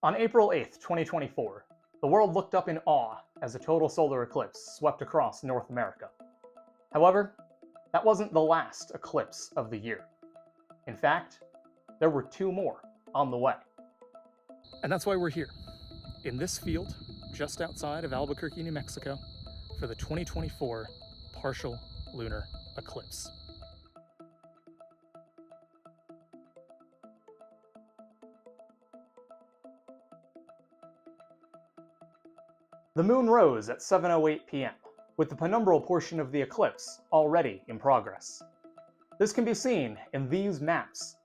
On April 8th, 2024, the world looked up in awe as a total solar eclipse swept across North America. However, that wasn't the last eclipse of the year. In fact, there were two more on the way. And that's why we're here, in this field, just outside of Albuquerque, New Mexico, for the 2024 partial lunar eclipse. The moon rose at 7:08 p.m., with the penumbral portion of the eclipse already in progress. This can be seen in these maps,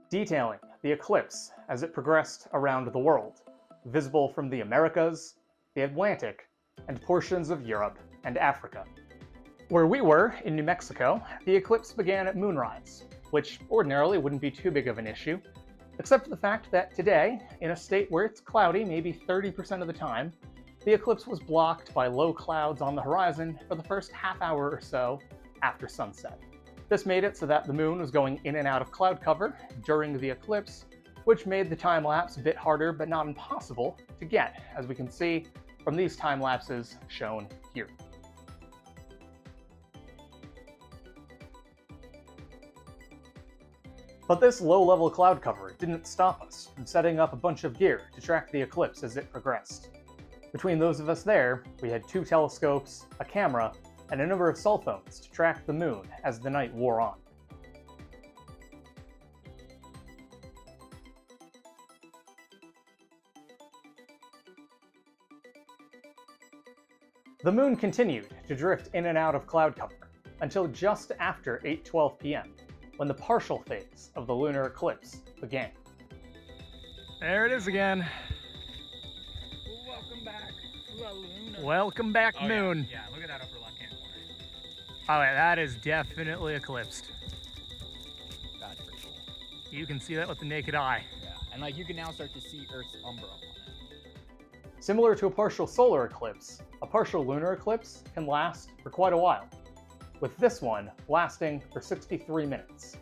detailing the eclipse as it progressed around the world, visible from the Americas, the Atlantic, and portions of Europe and Africa. Where we were, in New Mexico, the eclipse began at moonrise, which ordinarily wouldn't be too big of an issue, except for the fact that today, in a state where it's cloudy maybe 30% of the time, the eclipse was blocked by low clouds on the horizon for the first half hour or so after sunset. This made it so that the moon was going in and out of cloud cover during the eclipse, which made the time lapse a bit harder but not impossible to get, as we can see from these time lapses shown here. But this low-level cloud cover didn't stop us from setting up a bunch of gear to track the eclipse as it progressed. Between those of us there, we had 2 telescopes, a camera, and a number of cell phones to track the moon as the night wore on. The moon continued to drift in and out of cloud cover until just after 8:12 p.m., when the partial phase of the lunar eclipse began. There it is again. Welcome back, Luna. Welcome back, moon. Yeah, look at that upper left-hand corner. Oh yeah, that is definitely eclipsed. That's pretty cool. You can see that with the naked eye. Yeah, and like you can now start to see Earth's umbra on it. Similar to a partial solar eclipse, a partial lunar eclipse can last for quite a while, with this one lasting for 63 minutes.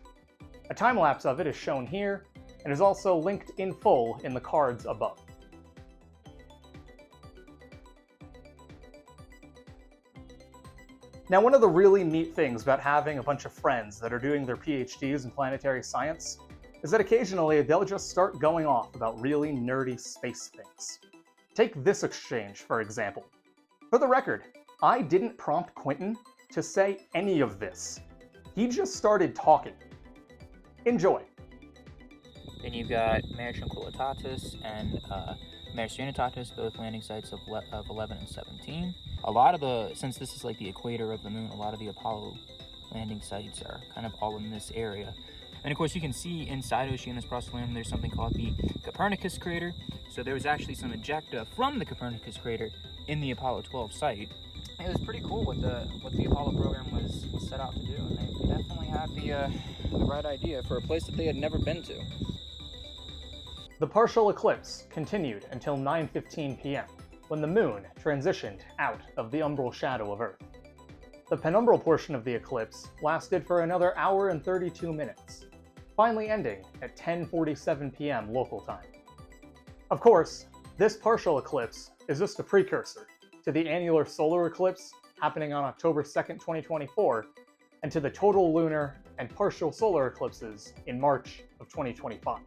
A time-lapse of it is shown here, and is also linked in full in the cards above. Now, one of the really neat things about having a bunch of friends that are doing their PhDs in planetary science is that occasionally they'll just start going off about really nerdy space things. Take this exchange, for example. For the record, I didn't prompt Quentin to say any of this. He just started talking. Enjoy. Then you've got Mare Tranquillitatis and Mare Serenitatis, both landing sites of 11 and 17. A lot of the, since this is like the equator of the moon, a lot of the Apollo landing sites are kind of all in this area. And of course you can see inside Oceanus Procellarum there's something called the Copernicus crater. So there was actually some ejecta from the Copernicus crater in the Apollo 12 site. It was pretty cool what the Apollo program was set out to do, and they definitely had the right idea for a place that they had never been to. The partial eclipse continued until 9:15 p.m., when the moon transitioned out of the umbral shadow of Earth. The penumbral portion of the eclipse lasted for another hour and 32 minutes, finally ending at 10:47 p.m. local time. Of course, this partial eclipse is just a precursor to the annular solar eclipse happening on October 2nd, 2024, and to the total lunar and partial solar eclipses in March of 2025.